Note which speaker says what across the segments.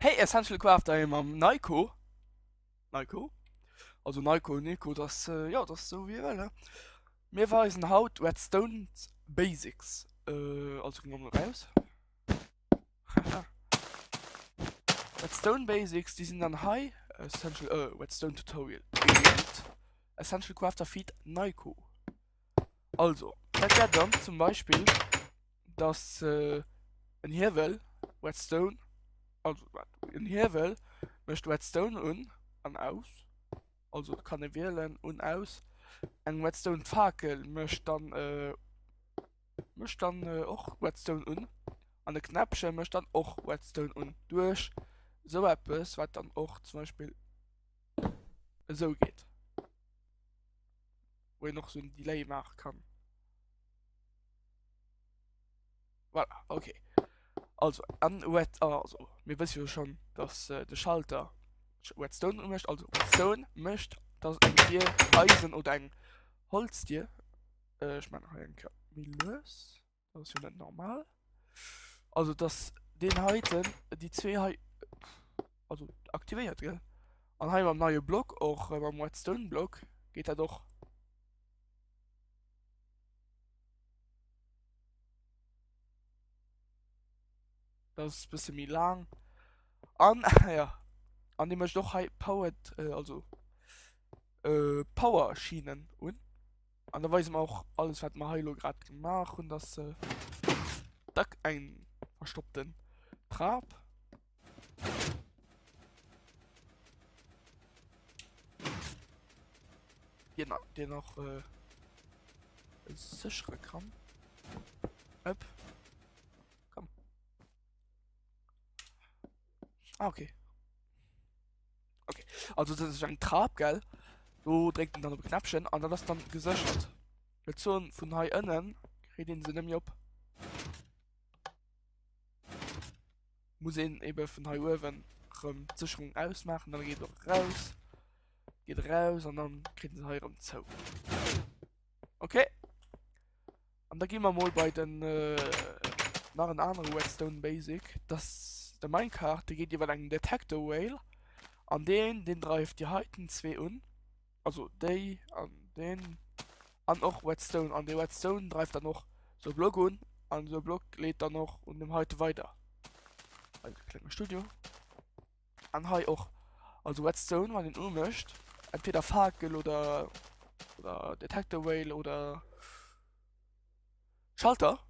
Speaker 1: Hey, Essential Crafter am Naiko. Naiko? Also Nico, das, ja, das ist so wie wir, ne? Wir weisen Haut Redstone Basics. Also gehen wir mal raus. Redstone Basics, die sind dann High. Redstone Tutorial. Essential Crafter Feed Naiko. Also, das wäre dann zum Beispiel, dass, ein Hebel, Redstone, also, ein Hebel, möchte Redstone an aus. Also kann er wählen und aus ein Redstone Fakel möchte dann auch Redstone an der Knäpchen möchte dann auch Redstone durch so etwas was dann auch zum Beispiel so geht, wo ich noch so ein Delay machen kann. Voilà, okay. Also also wir wissen ja schon, dass der Schalter Redstone möchte, also Redstone möchte, dass ein Tier Eisen oder ein Holztier, ich meine ein Milös, das ist ja nicht normal. Also dass den heute die zwei also aktiviert, gell? An am neue Block auch beim Redstone Block geht er doch. Das ist ein bisschen mehr lang. An ja, an dem ich doch powered also Power Schienen und an der weiß man auch alles hat man Hilo gerade gemacht und das da ein verstoppten Trab. Genau, der noch sichere kann. Up. Komm. Ah, okay. Okay. Also das ist ein Trab, gell? Du trägt dann auf Knäpchen an das dann gesichert. Mit so von Hai innen kriegt den Sinn im Job. Muss ihn eben von Hai oben Sicherung ausmachen, dann geht er raus und dann kriegt er Hai zu. Okay. Und da gehen wir mal bei den nach einem anderen Redstone Basic. Das der Minecart, der geht über einen Detector Whale. An den greift die Heiten 2 an. Also die an den an auch Redstone an die Redstone greift dann noch so Block an so Block lädt dann noch und nimmt heute weiter. Ein kleines Studio. An Hai auch. Also Redstone, wenn den möchte, entweder Fackel oder Detector Whale oder Schalter,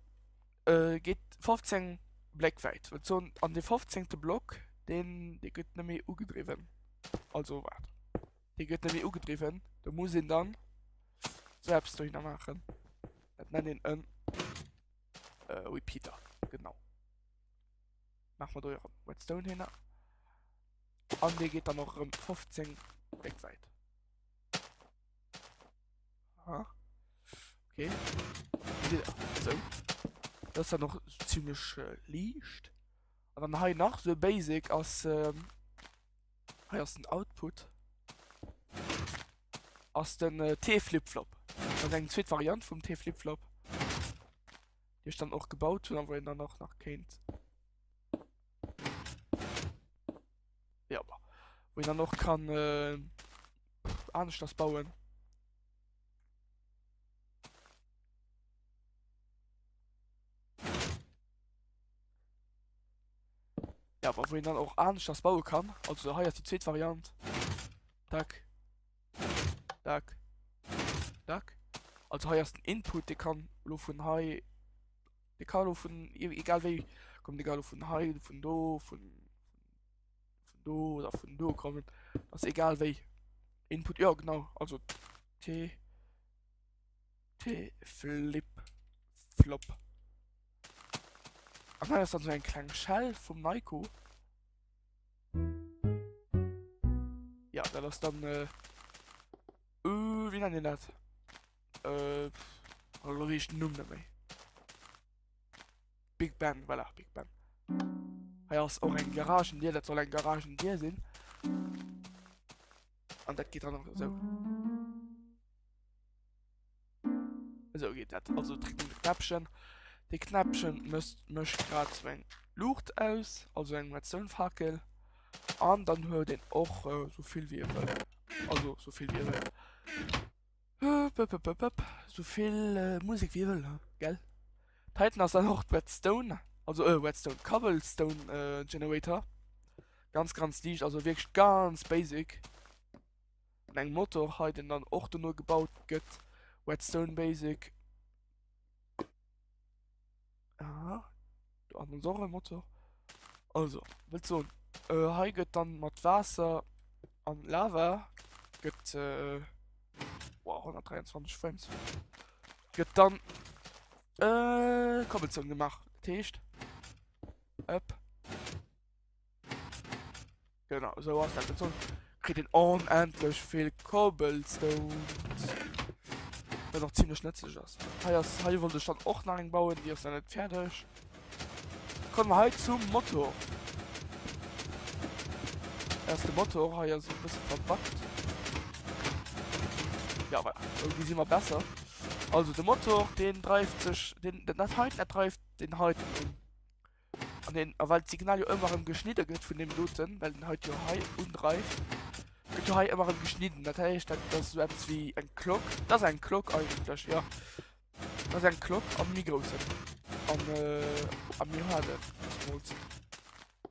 Speaker 1: geht 15 Blackweit. Und so an den 15. Block, die geht nicht mehr ugedriven. Also warte. Die geht nicht mehr ugedriven. Da muss ihn dann selbst durch machen. Das nennen ihn Repeater. Genau. Machen wir durch Redstone hin. Und die geht dann noch 15 Blackweit. Aha. Okay. So. Das ist dann noch ziemlich liegt. Und dann habe ich noch so Basic als aus dem Output aus den T-Flip-Flop. Das ist eine zweite Variante vom T-Flip-Flop. Die ist dann auch gebaut und dann wollen dann noch kennt. Ja, aber wo ich dann noch kann anders das bauen. Ja, aber wo ich dann auch anders das bauen kann. Also hier ist die zweite Variante. Tack. Tack. Tack. Also hier ist ein Input, der kann von High. Der kann von egal wie kommt egal von High, von do oder von do kommen. Das ist egal wie. Input, ja genau. Also Flip Flop. Ach nein, das ist dann so ein kleiner Shell vom Naiko. Ja, da ist dann wie nennt ihr das? Also wie ich den Namen dabei. Big Ben, voilà, Big Ben. Ja, ist auch ein Garagen, das soll ein Garagen hier sein. Und das geht dann noch so. So geht das. Also trinken die Knäpfchen. Die Knäpfchen mischt gerade so ein Lucht aus, also ein Redstone-Fackel. Und dann hört den auch so viel wie ihr will. Also so viel wie ihr will. So viel Musik wie ihr will, gell? Titan hast dann auch Redstone, also Redstone, Cobblestone Generator. Ganz liegt, also wirklich ganz basic. Ein Motor heute dann auch nur gebaut wird. Redstone Basic. Ja, du hast so ein Motor. Also, willst du hier geht dann mit Wasser an Lava. Geht, wow, 123 Frames. Geht dann, Cobblestone gemacht. Tischt. Up. Genau, so was das so. Kriegt den unendlich viel Cobblestone. Das noch ziemlich nützlich ist. Hier wollte ich dann auch noch einen bauen, die ist ja nicht fertig. Kommen wir heute zum Motor. Erste Motor, hier ist ein bisschen verbuggt. Ja, aber irgendwie sind wir besser. Also der Motor, den treibt sich, den heute, der treibt den heute um. Und den, weil das Signal ja immer im Geschnitten geht von dem Minuten, weil den heute ja high und reift. Wird ja immer im Geschnitten. Das heißt, das ist so etwas wie ein Glock. Das ist ein Glock eigentlich, ja. Das ist ein Glock am Mikrosen. Am Mihade.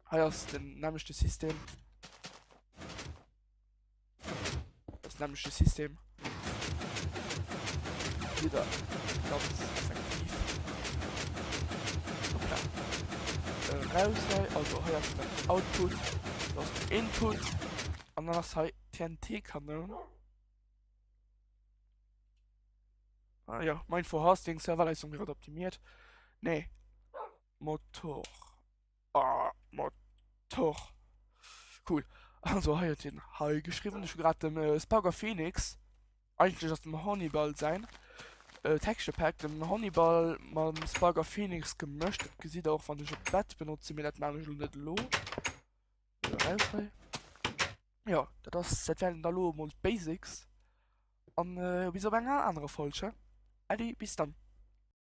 Speaker 1: Hier ist das nämliche System. Das nämliche System. Wieder ganz effektiv. Raus, also hier ist der Output, das ist der Input und dann hast du TNT-Kanonen. Ah ja, mein Vorhosting Serverleistung wird optimiert. Nee. Motor. Ah, Motor. Cool. Also hier hat den Hai geschrieben, ich gerade dem Sparger Phoenix. Eigentlich aus dem Honeyball sein. Texture Pack, dem Honeyball man Sparger Phoenix gemischt. Sieht auch, wenn ich ein Bett benutze, mir das manchmal nicht lo. Ja, das werden da lo und Basics. Und wieso bei einer anderen Folge? Adi, bis dann.